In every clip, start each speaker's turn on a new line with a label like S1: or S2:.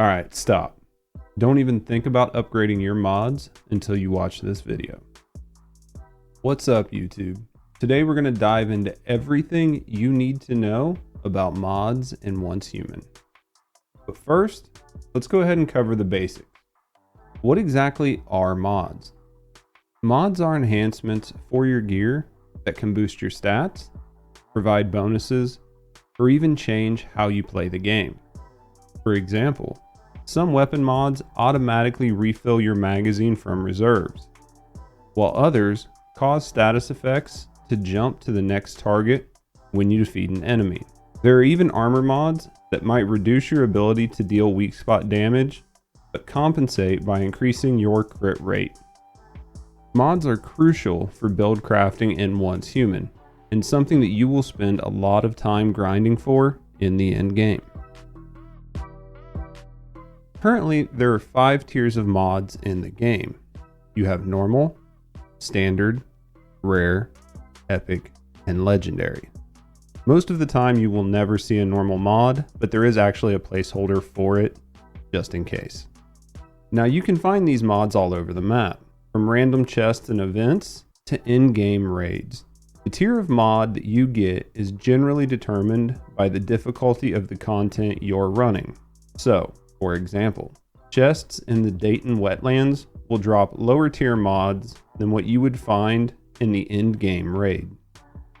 S1: Alright, stop. Don't even think about upgrading your mods until you watch this video. What's up, YouTube? Today we're going to dive into everything you need to know about mods in Once Human. But first, let's go ahead and cover the basics. What exactly are mods? Mods are enhancements for your gear that can boost your stats, provide bonuses, or even change how you play the game. For example, some weapon mods automatically refill your magazine from reserves, while others cause status effects to jump to the next target when you defeat an enemy. There are even armor mods that might reduce your ability to deal weak spot damage, but compensate by increasing your crit rate. Mods are crucial for build crafting in Once Human, and something that you will spend a lot of time grinding for in the end game. Currently, there are 5 tiers of mods in the game. You have normal, standard, rare, epic, and legendary. Most of the time you will never see a normal mod, but there is actually a placeholder for it, just in case. Now you can find these mods all over the map, from random chests and events to in-game raids. The tier of mod that you get is generally determined by the difficulty of the content you're running. So, for example, chests in the Dayton wetlands will drop lower tier mods than what you would find in the end game raid.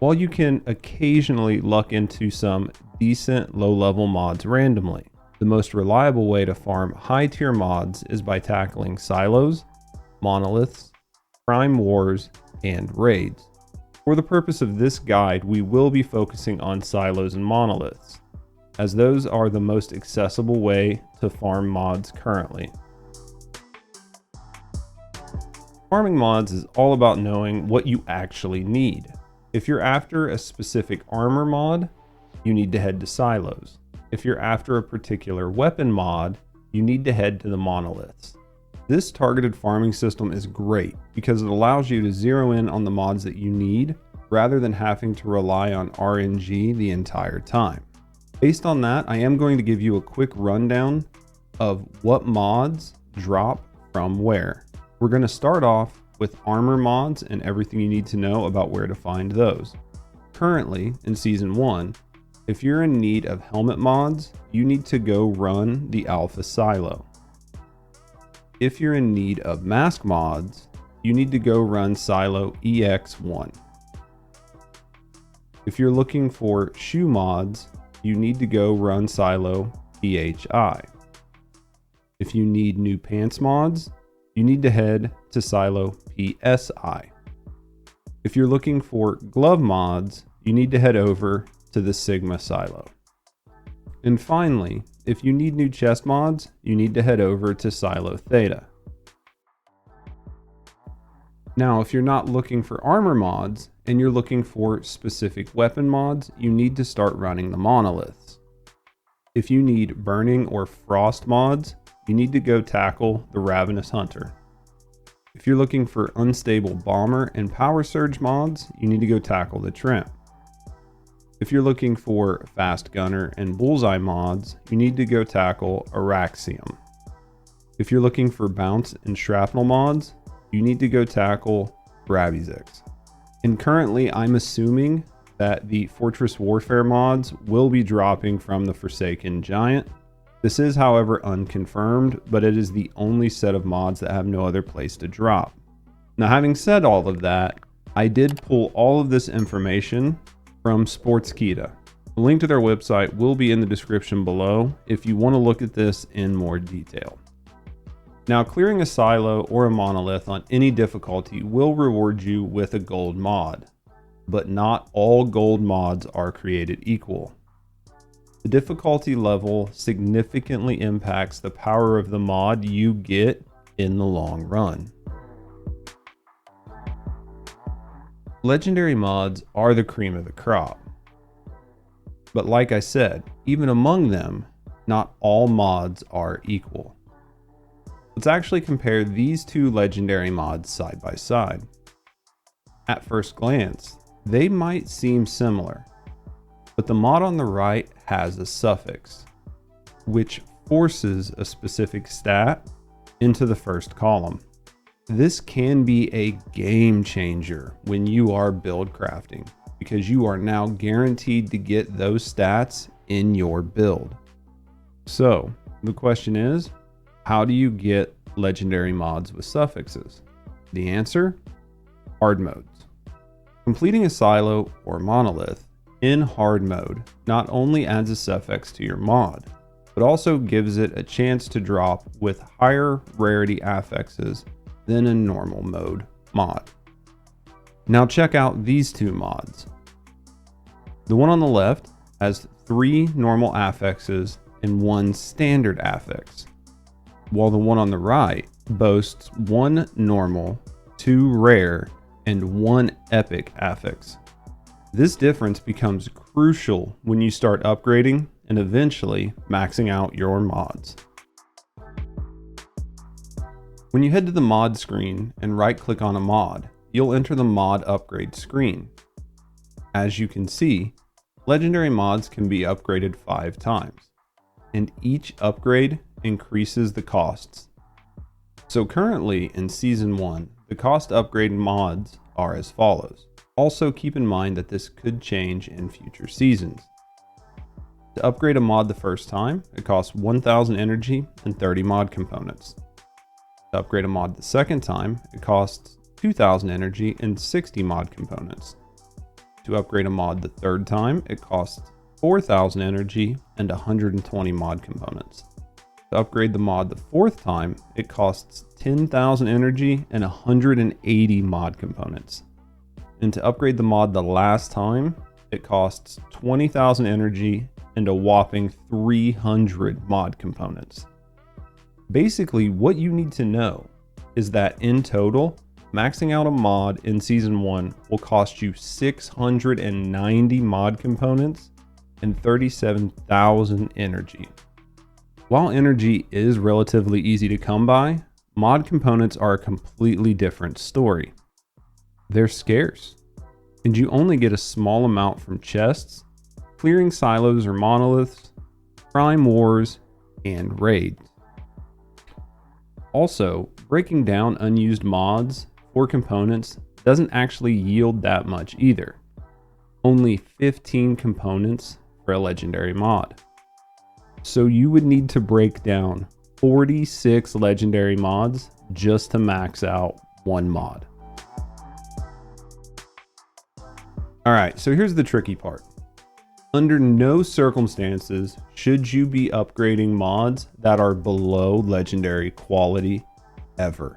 S1: While you can occasionally luck into some decent low level mods randomly, the most reliable way to farm high tier mods is by tackling silos, monoliths, prime wars, and raids. For the purpose of this guide, we will be focusing on silos and monoliths, as those are the most accessible way to farm mods currently. Farming mods is all about knowing what you actually need. If you're after a specific armor mod, you need to head to silos. If you're after a particular weapon mod, you need to head to the monoliths. This targeted farming system is great because it allows you to zero in on the mods that you need rather than having to rely on RNG the entire time. Based on that, I am going to give you a quick rundown of what mods drop from where. We're going to start off with armor mods and everything you need to know about where to find those. Currently, in Season 1, if you're in need of helmet mods, you need to go run the Alpha Silo. If you're in need of mask mods, you need to go run Silo EX1. If you're looking for shoe mods, you need to go run Silo PHI. If you need new pants mods, you need to head to Silo PSI. If you're looking for glove mods, you need to head over to the Sigma Silo. And finally, if you need new chest mods, you need to head over to Silo Theta. Now, if you're not looking for armor mods and you're looking for specific weapon mods, you need to start running the monoliths. If you need burning or frost mods, you need to go tackle the Ravenous Hunter. If you're looking for unstable bomber and power surge mods, you need to go tackle the Trimp. If you're looking for fast gunner and bullseye mods, you need to go tackle Araxium. If you're looking for bounce and shrapnel mods, you need to go tackle Brabizix. And currently, I'm assuming that the Fortress Warfare mods will be dropping from the Forsaken Giant. This is, however, unconfirmed, but it is the only set of mods that have no other place to drop. Now, having said all of that, I did pull all of this information from Sportskeeda. The link to their website will be in the description below if you want to look at this in more detail. Now, clearing a silo or a monolith on any difficulty will reward you with a gold mod, but not all gold mods are created equal. The difficulty level significantly impacts the power of the mod you get in the long run. Legendary mods are the cream of the crop. But like I said, even among them, not all mods are equal. Let's actually compare these two legendary mods side by side. At first glance, they might seem similar, but the mod on the right has a suffix, which forces a specific stat into the first column. This can be a game changer when you are build crafting, because you are now guaranteed to get those stats in your build. So the question is, how do you get legendary mods with suffixes? The answer: hard modes. Completing a silo or monolith in hard mode not only adds a suffix to your mod, but also gives it a chance to drop with higher rarity affixes than a normal mode mod. Now check out these two mods. The one on the left has 3 normal affixes and 1 standard affix, while the one on the right boasts 1 normal, 2 rare, and 1 epic affix. This difference becomes crucial when you start upgrading and eventually maxing out your mods. When you head to the mod screen and right-click on a mod, you'll enter the mod upgrade screen. As you can see, legendary mods can be upgraded 5 times, and each upgrade increases the costs. So currently in Season 1, the cost to upgrade mods are as follows. Also keep in mind that this could change in future seasons. To upgrade a mod the first time, it costs 1,000 energy and 30 mod components. To upgrade a mod the second time, it costs 2,000 energy and 60 mod components. To upgrade a mod the third time, it costs 4,000 energy and 120 mod components. To upgrade the mod the fourth time, it costs 10,000 energy and 180 mod components. And to upgrade the mod the last time, it costs 20,000 energy and a whopping 300 mod components. Basically, what you need to know is that in total, maxing out a mod in Season 1 will cost you 690 mod components and 37,000 energy. While energy is relatively easy to come by, mod components are a completely different story. They're scarce, and you only get a small amount from chests, clearing silos or monoliths, prime wars, and raids. Also, breaking down unused mods or components doesn't actually yield that much either. Only 15 components for a legendary mod. So you would need to break down 46 legendary mods just to max out one mod. Alright, so here's the tricky part. Under no circumstances should you be upgrading mods that are below legendary quality ever.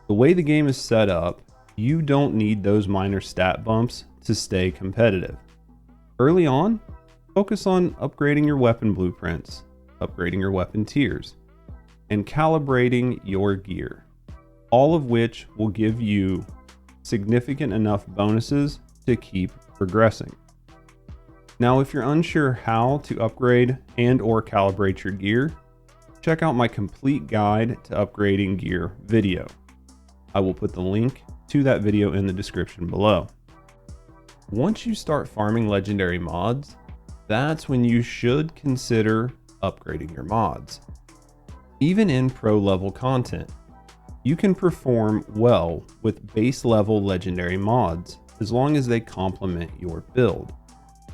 S1: The way the game is set up, you don't need those minor stat bumps to stay competitive. Early on, focus on upgrading your weapon blueprints, upgrading your weapon tiers, and calibrating your gear, all of which will give you significant enough bonuses to keep progressing. Now, if you're unsure how to upgrade and or calibrate your gear, check out my complete guide to upgrading gear video. I will put the link to that video in the description below. Once you start farming legendary mods, that's when you should consider upgrading your mods. Even in pro level content, you can perform well with base level legendary mods as long as they complement your build.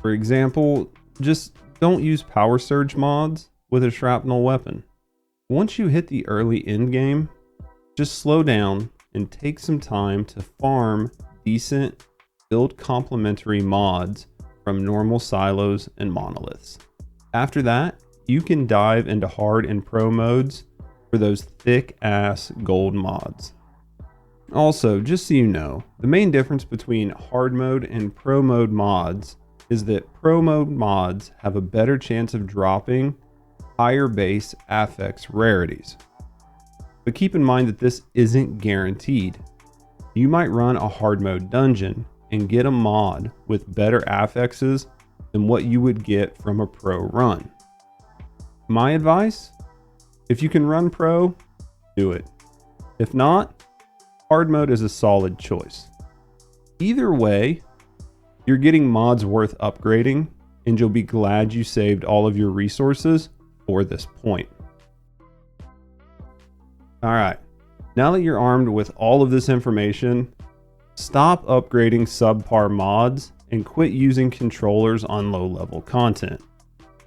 S1: For example, just don't use power surge mods with a shrapnel weapon. Once you hit the early end game, just slow down and take some time to farm decent build complementary mods from normal silos and monoliths. After that, you can dive into hard and pro modes for those thick ass gold mods. Also, just so you know, the main difference between hard mode and pro mode mods is that pro mode mods have a better chance of dropping higher base affix rarities. But keep in mind that this isn't guaranteed. You might run a hard mode dungeon and get a mod with better affixes than what you would get from a pro run. My advice? If you can run pro, do it. If not, hard mode is a solid choice. Either way, you're getting mods worth upgrading, and you'll be glad you saved all of your resources for this point. All right, now that you're armed with all of this information, stop upgrading subpar mods and quit using controllers on low-level content.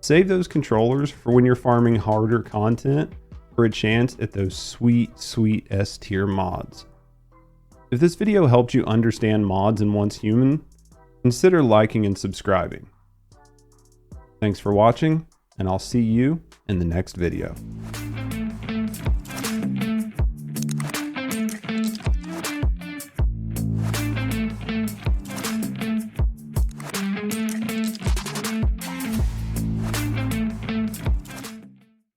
S1: Save those controllers for when you're farming harder content for a chance at those sweet, sweet S-tier mods. If this video helped you understand mods in Once Human, consider liking and subscribing. Thanks for watching, and I'll see you in the next video.